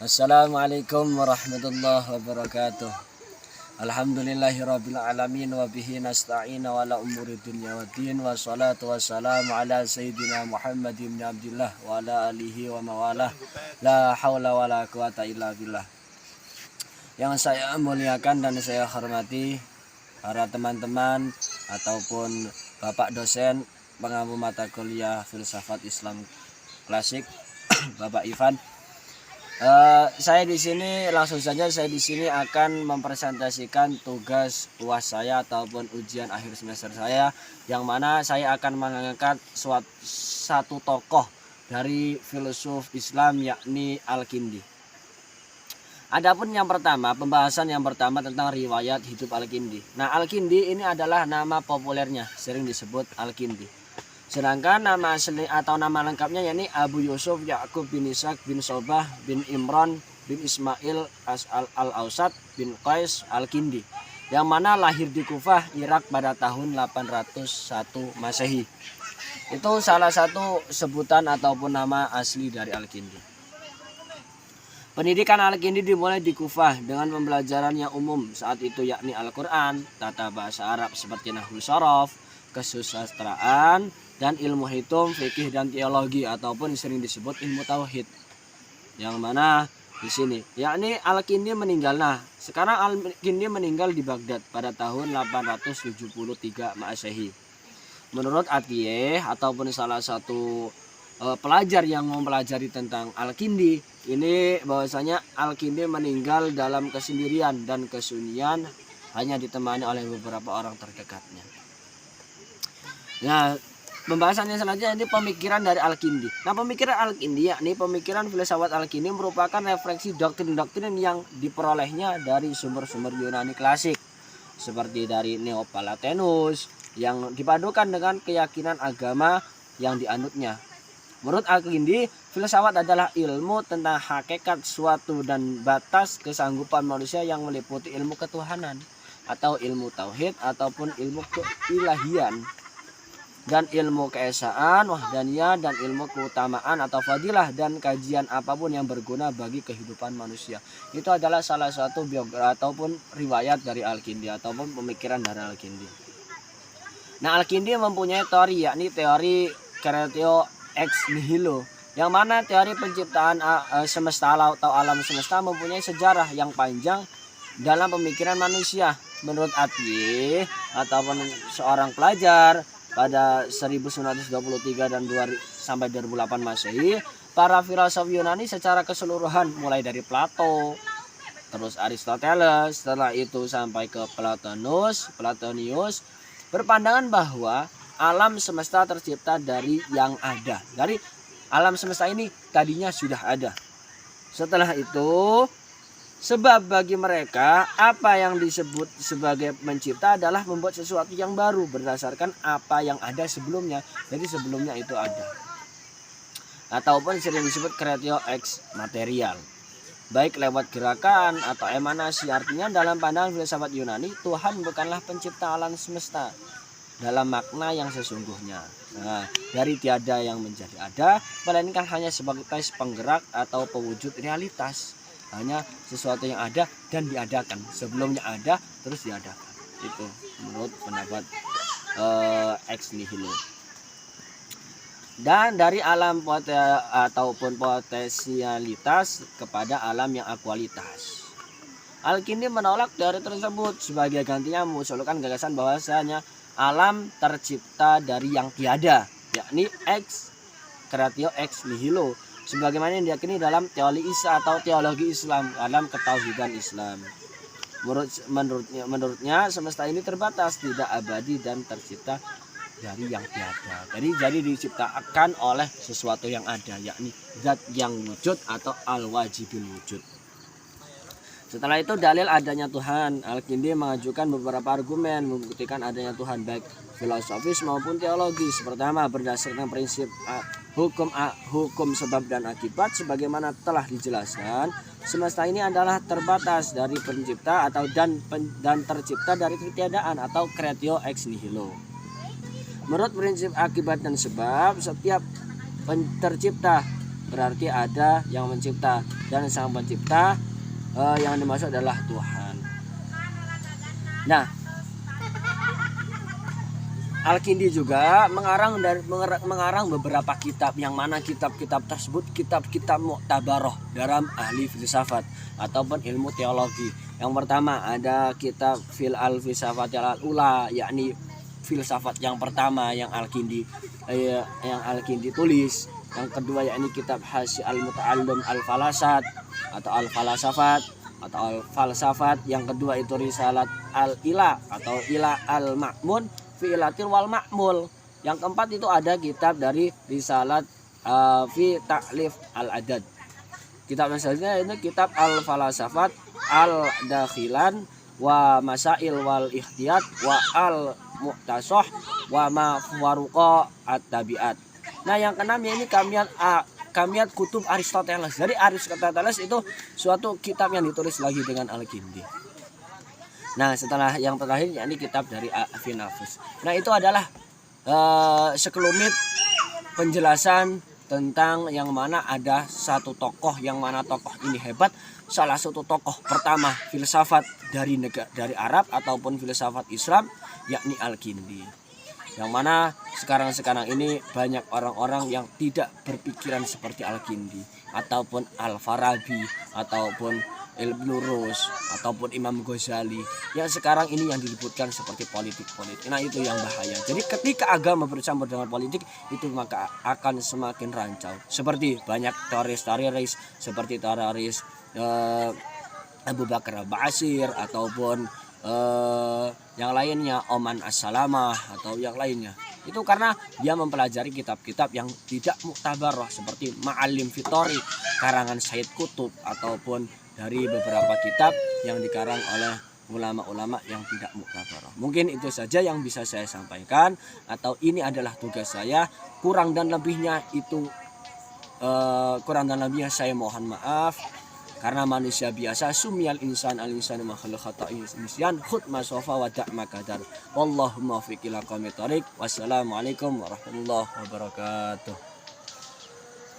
Assalamualaikum warahmatullahi wabarakatuh. Alhamdulillahirabbil alamin wa bihi nasta'in wa ala umuri dunya waddin wa salatu wassalamu ala sayyidina Muhammad ibn Abdullah wa ala alihi wa mawalah. La haula wa la quwata illa billah. Yang saya muliakan dan saya hormati para teman-teman ataupun Bapak dosen pengampu mata kuliah Filsafat Islam Klasik Bapak Ivan. Saya di sini akan mempresentasikan tugas UAS saya ataupun ujian akhir semester saya, yang mana saya akan mengangkat satu tokoh dari filsuf Islam yakni Al-Kindi. Adapun pembahasan yang pertama tentang riwayat hidup Al-Kindi. Nah, Al-Kindi ini adalah nama populernya, sering disebut Al-Kindi. Sedangkan nama asli atau nama lengkapnya yakni Abu Yusuf Ya'qub bin Ishaq bin Sobah bin Imran bin Ismail al-Ausat bin Qais Al-Kindi, yang mana lahir di Kufah, Irak pada tahun 801 Masehi. Itu salah satu sebutan ataupun nama asli dari Al-Kindi. Pendidikan Al-Kindi dimulai di Kufah dengan pembelajaran yang umum saat itu yakni Al-Quran, tata bahasa Arab seperti Nahwu Shorof, kesusastraan, dan ilmu hitung, fikih dan teologi ataupun sering disebut ilmu tauhid. Yang mana di sini yakni Al-Kindi meninggal. Nah, sekarang Al-Kindi meninggal di Baghdad pada tahun 873 Masehi. Menurut Atiyeh ataupun salah satu pelajar yang mempelajari tentang Al-Kindi, ini bahwasanya Al-Kindi meninggal dalam kesendirian dan kesunyian, hanya ditemani oleh beberapa orang terdekatnya. Nah, pembahasannya selanjutnya ini pemikiran dari Al-Kindi. Nah, pemikiran Al-Kindi yakni pemikiran filsafat Al-Kindi merupakan refleksi doktrin-doktrin yang diperolehnya dari sumber-sumber Yunani klasik, seperti dari Neopalatinus yang dipadukan dengan keyakinan agama yang dianutnya. Menurut Al-Kindi, filsafat adalah ilmu tentang hakikat suatu dan batas kesanggupan manusia yang meliputi ilmu ketuhanan atau ilmu tauhid ataupun ilmu keilahian, dan ilmu keesaan, wahdaniyah, dan ilmu keutamaan atau fadilah, dan kajian apapun yang berguna bagi kehidupan manusia. Itu adalah salah satu biografi ataupun riwayat dari Al-Kindi ataupun pemikiran dari Al-Kindi. Nah, Al-Kindi mempunyai teori yakni teori creatio ex nihilo, yang mana teori penciptaan semesta atau alam semesta mempunyai sejarah yang panjang dalam pemikiran manusia. Menurut Atiyeh ataupun seorang pelajar pada 1923 dan 2008 Masehi, para filsuf Yunani secara keseluruhan mulai dari Plato, terus Aristoteles, setelah itu sampai ke Platonius berpandangan bahwa alam semesta tercipta dari yang ada. Dari alam semesta ini tadinya sudah ada. Setelah itu, sebab bagi mereka apa yang disebut sebagai mencipta adalah membuat sesuatu yang baru berdasarkan apa yang ada sebelumnya. Jadi sebelumnya itu ada. Ataupun sering disebut creatio ex material, baik lewat gerakan atau emanasi. Artinya dalam pandangan filsafat Yunani, Tuhan bukanlah pencipta alam semesta dalam makna yang sesungguhnya. Nah, dari tiada yang menjadi ada, melainkan hanya sebagai penggerak atau pewujud realitas. Hanya sesuatu yang ada dan diadakan. Sebelumnya ada terus diadakan. Itu menurut pendapat ex nihilo. Dan dari alam ataupun potensialitas kepada alam yang akualitas. Al-Kindi menolak teori tersebut. Sebagai gantinya mengusulkan gagasan bahwasanya alam tercipta dari yang tiada, yakni ex creatio ex nihilo, sebagaimana yang diyakini dalam teori Isa atau teologi Islam, dalam ketauhidan Islam. Menurutnya semesta ini terbatas, tidak abadi dan tercipta dari yang tiada. Jadi diciptakan oleh sesuatu yang ada, yakni zat yang wujud atau al-wajibil wujud. Setelah itu dalil adanya Tuhan, Al-Kindi mengajukan beberapa argumen membuktikan adanya Tuhan, baik filosofis maupun teologis. Pertama, berdasarkan prinsip hukum sebab dan akibat, sebagaimana telah dijelaskan, semesta ini adalah terbatas dari pencipta atau dan tercipta dari ketiadaan atau creatio ex nihilo. Menurut prinsip akibat dan sebab, setiap tercipta berarti ada yang mencipta, dan sang pencipta yang dimaksud adalah Tuhan. Nah, Al-Kindi juga mengarang beberapa kitab, yang mana kitab-kitab tersebut kitab-kitab mu'tabaroh dalam ahli filsafat ataupun ilmu teologi. Yang pertama ada kitab Fil al-Filsafat al-Ula, yakni filsafat yang pertama yang Al-Kindi tulis. Yang kedua yakni kitab Hasyi al-Muta'allim al-Falasat atau al-Falasafat atau al-Falsafat. Yang kedua itu Risalat al-Ila atau Ila al-Ma'mun fi ilatil wal ma'mul. Yang keempat itu ada kitab dari Risalat fi Ta'lif al-Adad. Kitab selanjutnya ini kitab al-Falasafat al-Dakhilan wa Masail wal Ikhtiyat wa al-Mu'tasoh wa ma waruqa at-tabi'at. Nah, yang keenam ini Kamiyat Kutub Aristoteles. Jadi Aristoteles itu suatu kitab yang ditulis lagi dengan Al-Kindi. Nah, setelah yang terakhir yakni kitab dari Afinafus. Nah, itu adalah sekelumit penjelasan tentang yang mana ada satu tokoh, yang mana tokoh ini hebat. Salah satu tokoh pertama filsafat dari Arab ataupun filsafat Islam yakni Al-Kindi. Yang mana sekarang ini banyak orang-orang yang tidak berpikiran seperti Al-Kindi ataupun Al-Farabi ataupun Ibnu Rus ataupun Imam Ghazali yang sekarang ini yang diributkan seperti politik. Nah, itu yang bahaya. Jadi ketika agama bercampur dengan politik itu maka akan semakin rancau. Seperti banyak teroris seperti teroris Abu Bakar Ba'asyir ataupun yang lainnya, Oman As-Salamah atau yang lainnya. Itu karena dia mempelajari kitab-kitab yang tidak muktabarah seperti Ma'alim Fitori karangan Said Qutb ataupun dari beberapa kitab yang dikarang oleh ulama-ulama yang tidak muktabarah. Mungkin itu saja yang bisa saya sampaikan, atau ini adalah tugas saya. Kurang dan lebihnya saya mohon maaf. Karena manusia biasa, sumiyal insan al-insan makhluk khata'in nisyan khud masofa wa da'ma kadar. Wallahumma fiqil aqamit thariq. Wassalamualaikum warahmatullahi wabarakatuh.